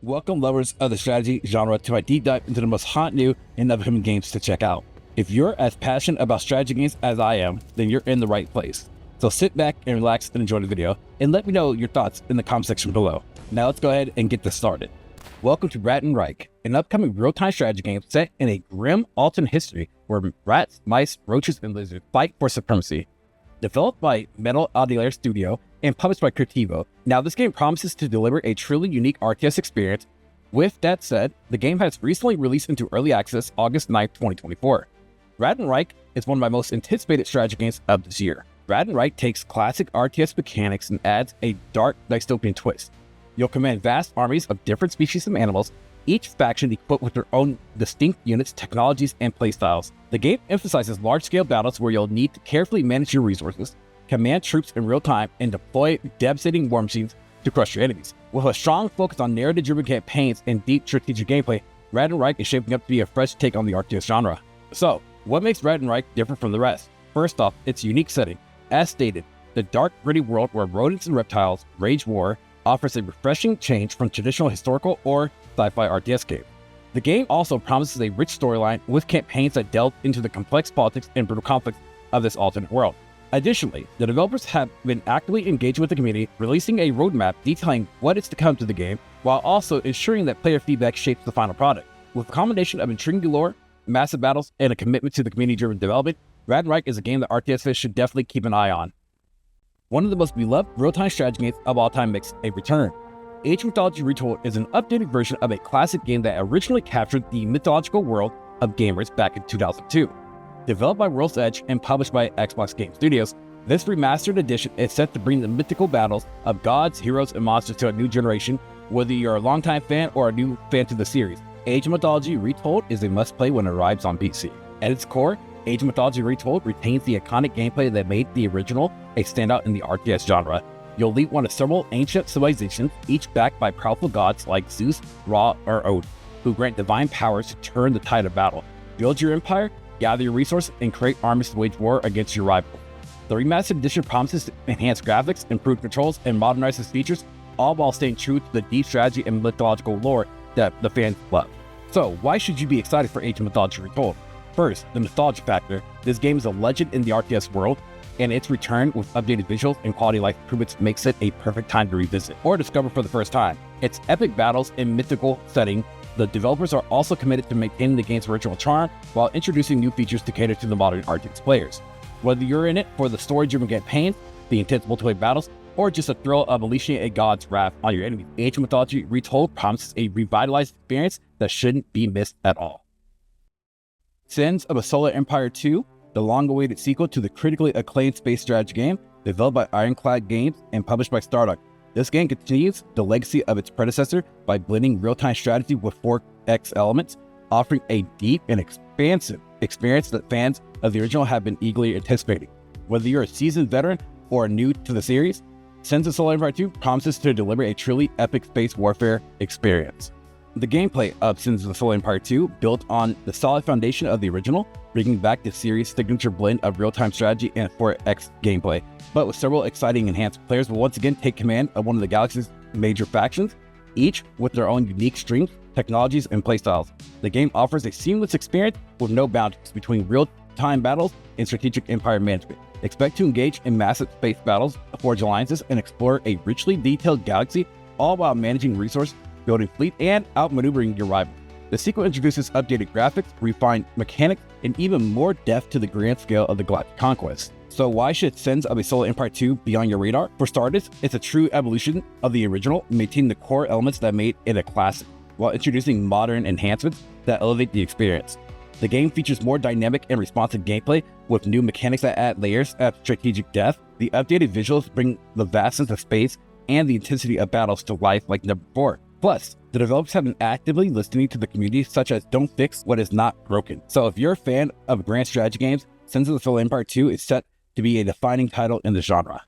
Welcome lovers of the strategy genre to my deep dive into the most hot new and upcoming games to check out. If you're as passionate about strategy games as I am, then you're in the right place. So sit back and relax and enjoy the video, and let me know your thoughts in the comment section below. Now let's go ahead and get this started. Welcome to Ratten Reich, an upcoming real-time strategy game set in a grim alternate history where rats, mice, roaches, and lizards fight for supremacy. Developed by Metal Lords Studio and published by Creativo, now this game promises to deliver a truly unique RTS experience. With that said, the game has recently released into early access August 9, 2024. Ratten Reich is one of my most anticipated strategy games of this year. Ratten Reich takes classic RTS mechanics and adds a dark dystopian twist. You'll command vast armies of different species of animals, each faction equipped with their own distinct units, technologies, and playstyles. The game emphasizes large-scale battles where you'll need to carefully manage your resources, command troops in real time, and deploy devastating war machines to crush your enemies. With a strong focus on narrative-driven campaigns and deep strategic gameplay, Ratten Reich is shaping up to be a fresh take on the RTS genre. So, what makes Ratten Reich different from the rest? First off, its unique setting. As stated, the dark, gritty world where rodents and reptiles wage war offers a refreshing change from traditional historical or sci-fi RTS game. The game also promises a rich storyline with campaigns that delve into the complex politics and brutal conflicts of this alternate world. Additionally, the developers have been actively engaging with the community, releasing a roadmap detailing what is to come to the game, while also ensuring that player feedback shapes the final product. With a combination of intriguing lore, massive battles, and a commitment to the community-driven development, Ratten Reich is a game that RTS fans should definitely keep an eye on. One of the most beloved real-time strategy games of all time makes a return. Mythology Retold is an updated version of a classic game that originally captured the mythological world of gamers back in 2002. Developed by World's Edge and published by Xbox Game Studios, this remastered edition is set to bring the mythical battles of gods, heroes, and monsters to a new generation, whether you're a longtime fan or a new fan to the series. Age of Mythology Retold is a must-play when it arrives on PC. At its core, Age of Mythology Retold retains the iconic gameplay that made the original a standout in the RTS genre. You'll lead one of several ancient civilizations, each backed by powerful gods like Zeus, Ra, or Odin, who grant divine powers to turn the tide of battle. Build your empire, gather your resources, and create armies to wage war against your rival. The remastered edition promises to enhance graphics, improve controls, and modernize its features, all while staying true to the deep strategy and mythological lore that the fans love. So, why should you be excited for Age of Mythology Retold? First, the nostalgia factor. This game is a legend in the RTS world, and its return with updated visuals and quality of life improvements makes it a perfect time to revisit or discover for the first time. Its epic battles and mythical setting, the developers are also committed to maintaining the game's original charm while introducing new features to cater to the modern RTS players. Whether you're in it for the story-driven campaigns, the intense multiplayer battles, or just a thrill of unleashing a god's wrath on your enemies, Age of Mythology Retold promises a revitalized experience that shouldn't be missed at all. Sins of a Solar Empire 2, the long-awaited sequel to the critically acclaimed space strategy game, developed by Ironclad Games and published by Stardock. This game continues the legacy of its predecessor by blending real-time strategy with 4X elements, offering a deep and expansive experience that fans of the original have been eagerly anticipating. Whether you're a seasoned veteran or new to the series, Sins of Solar Empire 2 promises to deliver a truly epic space warfare experience. The gameplay of Sins of the Solar Empire 2 built on the solid foundation of the original, bringing back the series' signature blend of real-time strategy and 4X gameplay. But with several exciting enhancements, players will once again take command of one of the galaxy's major factions, each with their own unique strengths, technologies, and playstyles. The game offers a seamless experience with no boundaries between real-time battles and strategic empire management. Expect to engage in massive space battles, forge alliances, and explore a richly detailed galaxy, all while managing resources, building fleet, and outmaneuvering your rival. The sequel introduces updated graphics, refined mechanics, and even more depth to the grand scale of the Galactic Conquest. So why should Sins of a Solar Empire 2 be on your radar? For starters, it's a true evolution of the original, maintaining the core elements that made it a classic, while introducing modern enhancements that elevate the experience. The game features more dynamic and responsive gameplay with new mechanics that add layers of strategic depth. The updated visuals bring the vastness of space and the intensity of battles to life like never before. Plus, the developers have been actively listening to the community, such as don't fix what is not broken. So if you're a fan of grand strategy games, Sins of the Solar Empire 2 is set to be a defining title in the genre.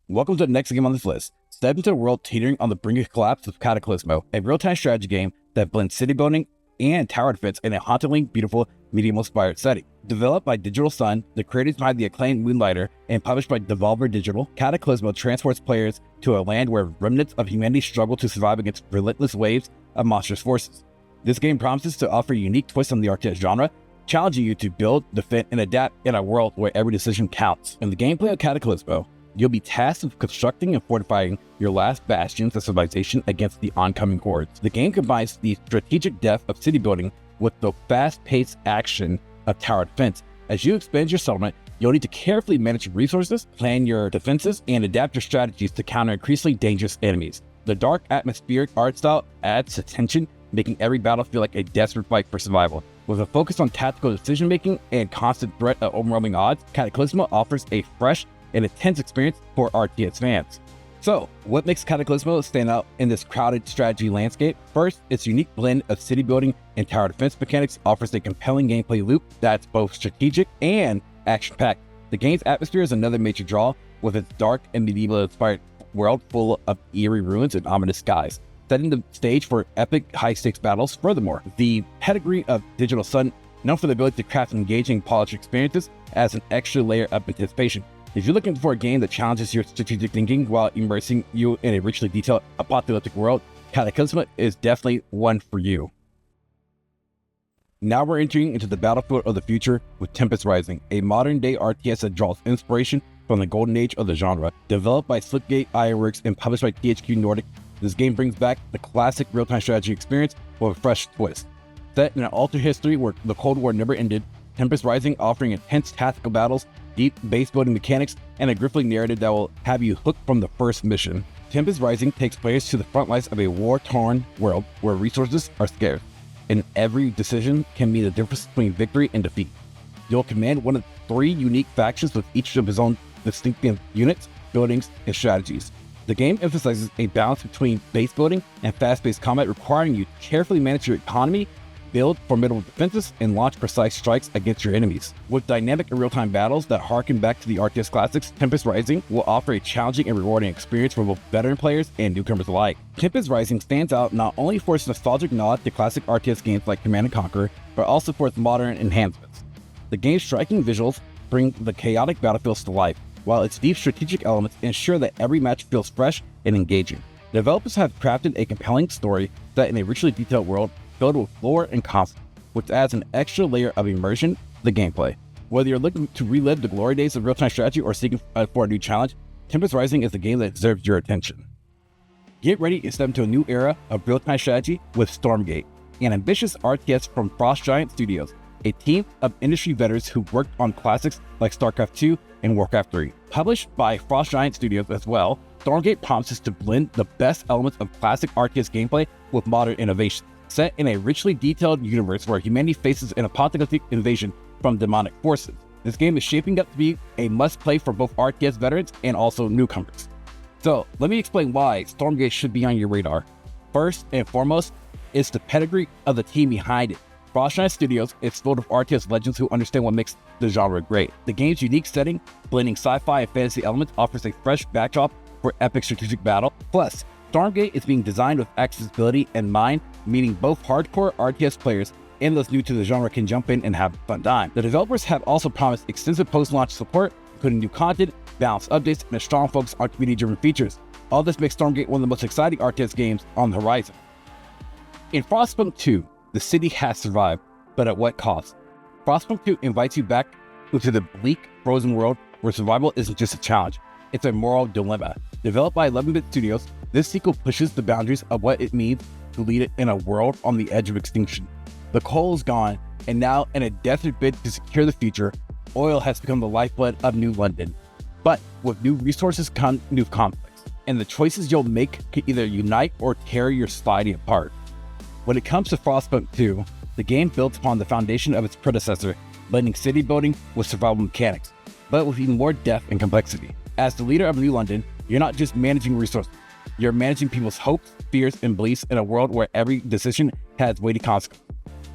Welcome to the next game on this list. Step into a world teetering on the brink of collapse with Cataclismo, a real-time strategy game that blends city building and tower defense in a hauntingly beautiful medieval-inspired setting. Developed by Digital Sun, the creators behind the acclaimed Moonlighter, and published by Devolver Digital, Cataclismo transports players to a land where remnants of humanity struggle to survive against relentless waves of monstrous forces. This game promises to offer a unique twist on the RTS genre, challenging you to build, defend, and adapt in a world where every decision counts. In the gameplay of Cataclismo, you'll be tasked with constructing and fortifying your last bastions of civilization against the oncoming hordes. The game combines the strategic depth of city building with the fast-paced action of tower defense. As you expand your settlement, you'll need to carefully manage your resources, plan your defenses, and adapt your strategies to counter increasingly dangerous enemies. The dark atmospheric art style adds to tension, making every battle feel like a desperate fight for survival. With a focus on tactical decision-making and constant threat of overwhelming odds, Cataclismo offers a fresh and intense experience for RTS fans. So, what makes Cataclismo stand out in this crowded strategy landscape? First, its unique blend of city building and tower defense mechanics offers a compelling gameplay loop that's both strategic and action-packed. The game's atmosphere is another major draw, with its dark and medieval-inspired world full of eerie ruins and ominous skies, setting the stage for epic high-stakes battles. Furthermore, the pedigree of Digital Sun, known for the ability to craft engaging, polished experiences, adds an extra layer of anticipation. If you're looking for a game that challenges your strategic thinking while immersing you in a richly detailed apocalyptic world, Cataclysmo is definitely one for you. Now we're entering into the battlefield of the future with Tempest Rising, a modern-day RTS that draws inspiration from the golden age of the genre. Developed by Stormgate Ironworks and published by THQ Nordic, this game brings back the classic real-time strategy experience with a fresh twist. Set in an altered history where the Cold War never ended, Tempest Rising offering intense tactical battles, deep base-building mechanics, and a gripping narrative that will have you hooked from the first mission. Tempest Rising takes players to the front lines of a war-torn world where resources are scarce, and every decision can mean the difference between victory and defeat. You'll command one of 3 unique factions with each of his own distinctive units, buildings, and strategies. The game emphasizes a balance between base building and fast-paced combat, requiring you to carefully manage your economy, build formidable defenses, and launch precise strikes against your enemies. With dynamic and real-time battles that harken back to the RTS classics, Tempest Rising will offer a challenging and rewarding experience for both veteran players and newcomers alike. Tempest Rising stands out not only for its nostalgic nod to classic RTS games like Command & Conquer, but also for its modern enhancements. The game's striking visuals bring the chaotic battlefields to life, while its deep strategic elements ensure that every match feels fresh and engaging. Developers have crafted a compelling story set in a richly detailed world filled with lore and conflict, which adds an extra layer of immersion to the gameplay. Whether you're looking to relive the glory days of real-time strategy or seeking for a new challenge, Tempest Rising is the game that deserves your attention. Get ready to step into a new era of real-time strategy with Stormgate, an ambitious RTS from Frost Giant Studios, a team of industry veterans who worked on classics like StarCraft 2 and Warcraft 3. Published by Frost Giant Studios as well, Stormgate promises to blend the best elements of classic RTS gameplay with modern innovation. Set in a richly detailed universe where humanity faces an apocalyptic invasion from demonic forces, this game is shaping up to be a must-play for both RTS veterans and also newcomers. So, let me explain why Stormgate should be on your radar. First and foremost, it's the pedigree of the team behind it. Frost Giant Studios is filled with RTS legends who understand what makes the genre great. The game's unique setting, blending sci-fi and fantasy elements, offers a fresh backdrop for epic strategic battle. Plus, Stormgate is being designed with accessibility in mind, meaning both hardcore RTS players and those new to the genre can jump in and have a fun time. The developers have also promised extensive post-launch support, including new content, balanced updates, and a strong focus on community-driven features. All this makes Stormgate one of the most exciting RTS games on the horizon. In Frostpunk 2, the city has survived, but at what cost? Frostpunk 2 invites you back into the bleak, frozen world where survival isn't just a challenge, it's a moral dilemma. Developed by 11-bit studios, this sequel pushes the boundaries of what it means to lead it in a world on the edge of extinction. The coal is gone, and now in a desperate bid to secure the future, oil has become the lifeblood of New London. But with new resources come new conflicts, and the choices you'll make can either unite or tear your society apart. When it comes to Frostpunk 2, the game builds upon the foundation of its predecessor, blending city building with survival mechanics, but with even more depth and complexity. As the leader of New London, you're not just managing resources, you're managing people's hopes, fears, and beliefs in a world where every decision has weighty consequences.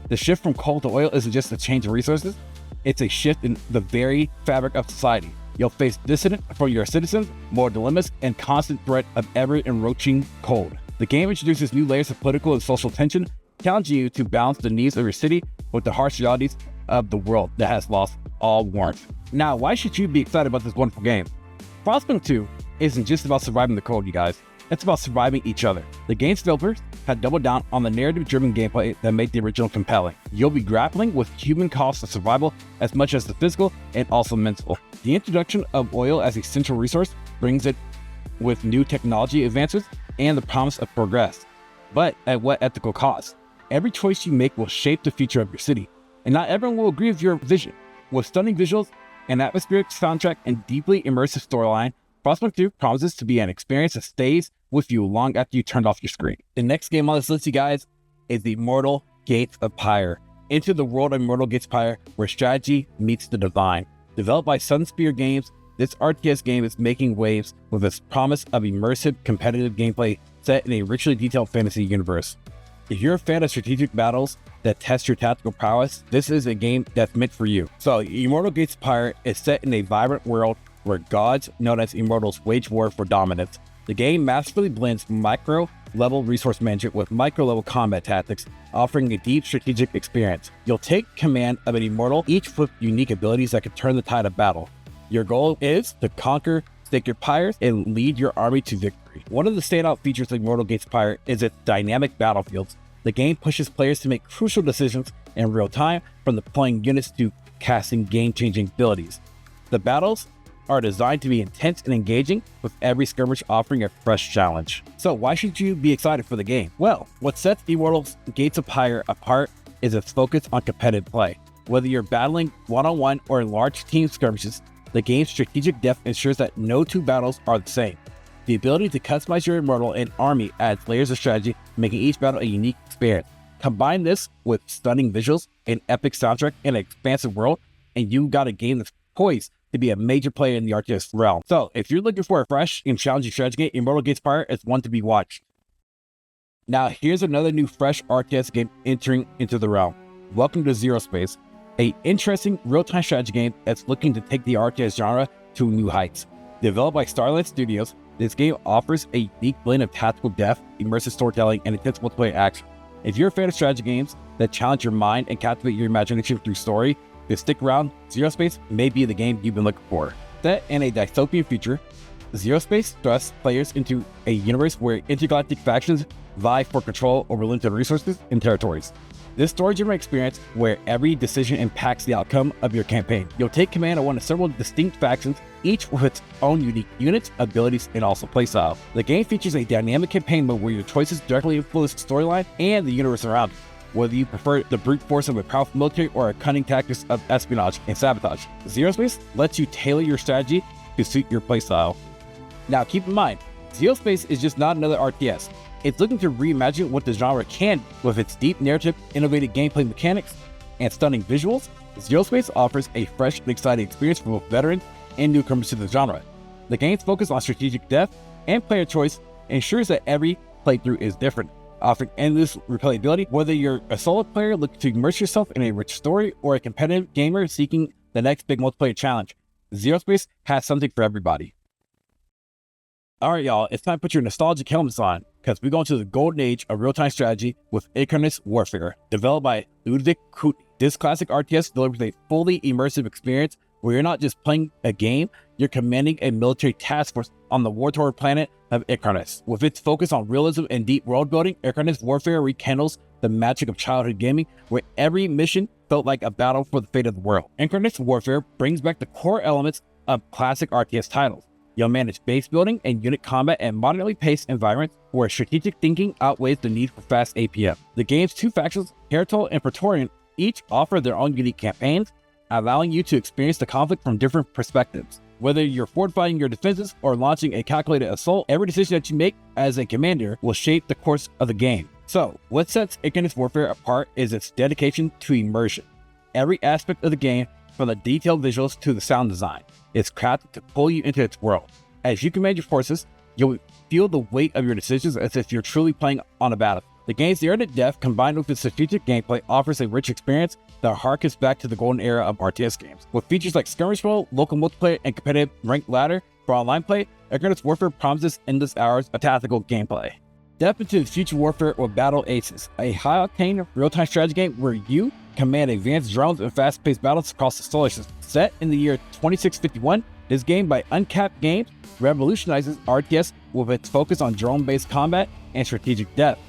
The shift from coal to oil isn't just a change of resources, it's a shift in the very fabric of society. You'll face dissident from your citizens, moral dilemmas, and constant threat of ever-encroaching cold. The game introduces new layers of political and social tension, challenging you to balance the needs of your city with the harsh realities of the world that has lost all warmth. Now, why should you be excited about this wonderful game? Frostpunk 2 isn't just about surviving the cold, you guys. It's about surviving each other. The game's developers have doubled down on the narrative-driven gameplay that made the original compelling. You'll be grappling with human costs of survival as much as the physical and also mental. The introduction of oil as a central resource brings it with new technology advances and the promise of progress. But at what ethical cost? Every choice you make will shape the future of your city, and not everyone will agree with your vision. With stunning visuals, an atmospheric soundtrack, and deeply immersive storyline, Frostpunk 2 promises to be an experience that stays with you long after you turned off your screen. The next game on this list, you guys, is the Immortal Gates of Pyre. Enter the world of Immortal Gates of Pyre, where strategy meets the divine. Developed by Sunspear Games, this RTS game is making waves with its promise of immersive, competitive gameplay set in a richly detailed fantasy universe. If you're a fan of strategic battles that test your tactical prowess, this is a game that's meant for you. So, Immortal Gates of Pyre is set in a vibrant world where gods, known as Immortals, wage war for dominance. The game masterfully blends micro-level resource management with micro-level combat tactics, offering a deep strategic experience. You'll take command of an Immortal, each with unique abilities that can turn the tide of battle. Your goal is to conquer sacred pyres and lead your army to victory. One of the standout features of Immortal Gates of Pyre is its dynamic battlefields. The game pushes players to make crucial decisions in real time, from deploying units to casting game-changing abilities. The battles are designed to be intense and engaging, with every skirmish offering a fresh challenge. So why should you be excited for the game? Well, what sets Immortal Gates of Pyre apart is its focus on competitive play. Whether you're battling one-on-one or in large team skirmishes, the game's strategic depth ensures that no two battles are the same. The ability to customize your Immortal and army adds layers of strategy, making each battle a unique experience. Combine this with stunning visuals, an epic soundtrack, and an expansive world, and you got a game that's poised to be a major player in the RTS realm. So, if you're looking for a fresh and challenging strategy game, Immortal Gates of Pyre is one to be watched. Now, here's another new fresh RTS game entering into the realm. Welcome to ZeroSpace, an interesting real-time strategy game that's looking to take the RTS genre to new heights. Developed by Starlight Studios, this game offers a unique blend of tactical depth, immersive storytelling, and intense multiplayer action. If you're a fan of strategy games that challenge your mind and captivate your imagination through story, then stick around. ZeroSpace may be the game you've been looking for. Set in a dystopian future, ZeroSpace thrusts players into a universe where intergalactic factions vie for control over limited resources and territories. This story-driven experience where every decision impacts the outcome of your campaign. You'll take command of one of several distinct factions, each with its own unique units, abilities, and also playstyle. The game features a dynamic campaign mode where your choices directly influence the storyline and the universe around you, whether you prefer the brute force of a powerful military or a cunning tactics of espionage and sabotage. ZeroSpace lets you tailor your strategy to suit your playstyle. Now keep in mind, ZeroSpace is just not another RTS. It's looking to reimagine what the genre can be. With its deep narrative, innovative gameplay mechanics, and stunning visuals. ZeroSpace offers a fresh and exciting experience for both veterans and newcomers to the genre. The game's focus on strategic depth and player choice ensures that every playthrough is different, offering endless replayability. Whether you're a solo player looking to immerse yourself in a rich story or a competitive gamer seeking the next big multiplayer challenge, ZeroSpace has something for everybody. Alright y'all, it's time to put your nostalgic helmets on, because we're going to the golden age of real-time strategy with Incarnus Warfare. Developed by Ludwig Kutny. This classic RTS delivers a fully immersive experience where you're not just playing a game, you're commanding a military task force on the war-torn planet of Incarnus. With its focus on realism and deep world building, Incarnus Warfare rekindles the magic of childhood gaming, where every mission felt like a battle for the fate of the world. Incarnus Warfare brings back the core elements of classic RTS titles. You'll manage base building and unit combat in moderately paced environments where strategic thinking outweighs the need for fast APM. The game's two factions, Retold and Praetorian, each offer their own unique campaigns, allowing you to experience the conflict from different perspectives. Whether you're fortifying your defenses or launching a calculated assault, every decision that you make as a commander will shape the course of the game. So, what sets Incarnus Warfare apart is its dedication to immersion. Every aspect of the game, from the detailed visuals to the sound design, is crafted to pull you into its world. As you command your forces, you'll feel the weight of your decisions as if you're truly playing on a battlefield. The game's narrative depth, combined with its strategic gameplay, offers a rich experience that harkens back to the golden era of RTS games. With features like skirmish mode, local multiplayer, and competitive ranked ladder for online play, Incarnus Warfare promises endless hours of tactical gameplay. Step into the future warfare or battle aces, a high-octane real-time strategy game where you command advanced drones and fast-paced battles across the solar system. Set in the year 2651, this game by Uncapped Games revolutionizes RTS with its focus on drone-based combat and strategic depth.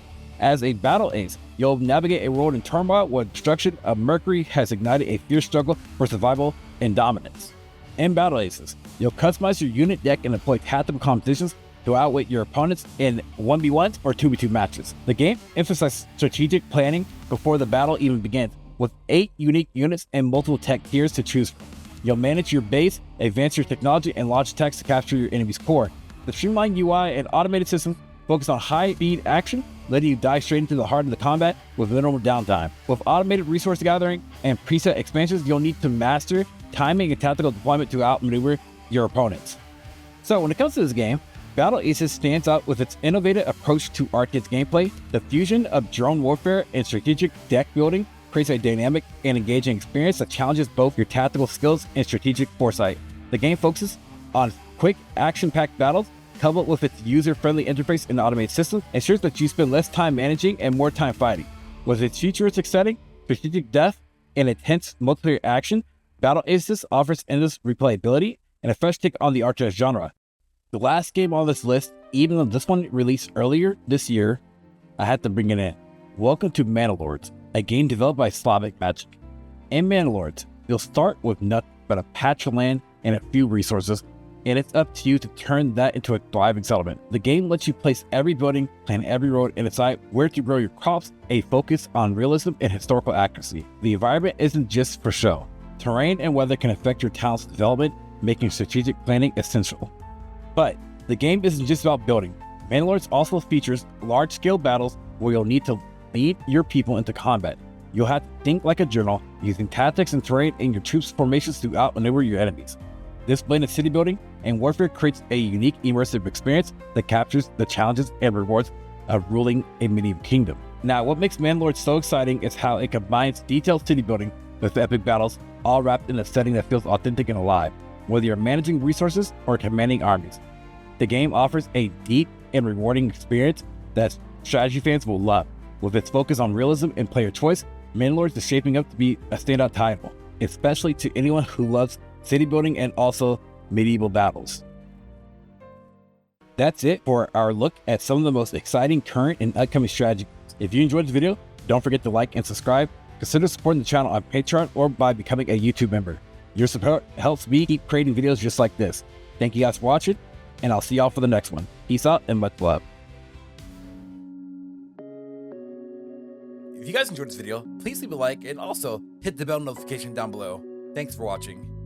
As a battle ace, you'll navigate a world in turmoil where destruction of Mercury has ignited a fierce struggle for survival and dominance. In battle aces, you'll customize your unit deck and employ tactical compositions to outwit your opponents in 1v1s or 2v2 matches. The game emphasizes strategic planning before the battle even begins, with 8 unique units and multiple tech tiers to choose from. You'll manage your base, advance your technology, and launch attacks to capture your enemy's core. The streamlined UI and automated systems focus on high-speed action, letting you dive straight into the heart of the combat with minimal downtime. With automated resource gathering and preset expansions, you'll need to master timing and tactical deployment to outmaneuver your opponents. So when it comes to this game, Battle Aces stands out with its innovative approach to RTS gameplay. The fusion of drone warfare and strategic deck building creates a dynamic and engaging experience that challenges both your tactical skills and strategic foresight. The game focuses on quick, action-packed battles, coupled with its user-friendly interface and automated system, ensures that you spend less time managing and more time fighting. With its futuristic setting, strategic depth, and intense multiplayer action, Battle Aces offers endless replayability and a fresh take on the RTS genre. The last game on this list, even though this one released earlier this year, I had to bring it in. Welcome to Manor Lords, a game developed by Slavic Magic. In Manor Lords, you'll start with nothing but a patch of land and a few resources, and it's up to you to turn that into a thriving settlement. The game lets you place every building, plan every road, and decide where to grow your crops, a focus on realism and historical accuracy. The environment isn't just for show. Terrain and weather can affect your town's development, making strategic planning essential. But the game isn't just about building. Manor Lords also features large-scale battles where you'll need to lead your people into combat. You'll have to think like a general, using tactics and terrain in your troops' formations to outmaneuver your enemies. This blend of city building and warfare creates a unique immersive experience that captures the challenges and rewards of ruling a medieval kingdom. Now, what makes Manor Lords so exciting is how it combines detailed city building with epic battles, all wrapped in a setting that feels authentic and alive. Whether you're managing resources or commanding armies, the game offers a deep and rewarding experience that strategy fans will love. With its focus on realism and player choice, Manor Lords is shaping up to be a standout title, especially to anyone who loves city building and also medieval battles. That's it for our look at some of the most exciting current and upcoming strategy. If you enjoyed the video, don't forget to like and subscribe. Consider supporting the channel on Patreon or by becoming a YouTube member. Your support helps me keep creating videos just like this. Thank you guys for watching, and I'll see y'all for the next one. Peace out and much love. If you guys enjoyed this video, please leave a like and also hit the bell notification down below. Thanks for watching.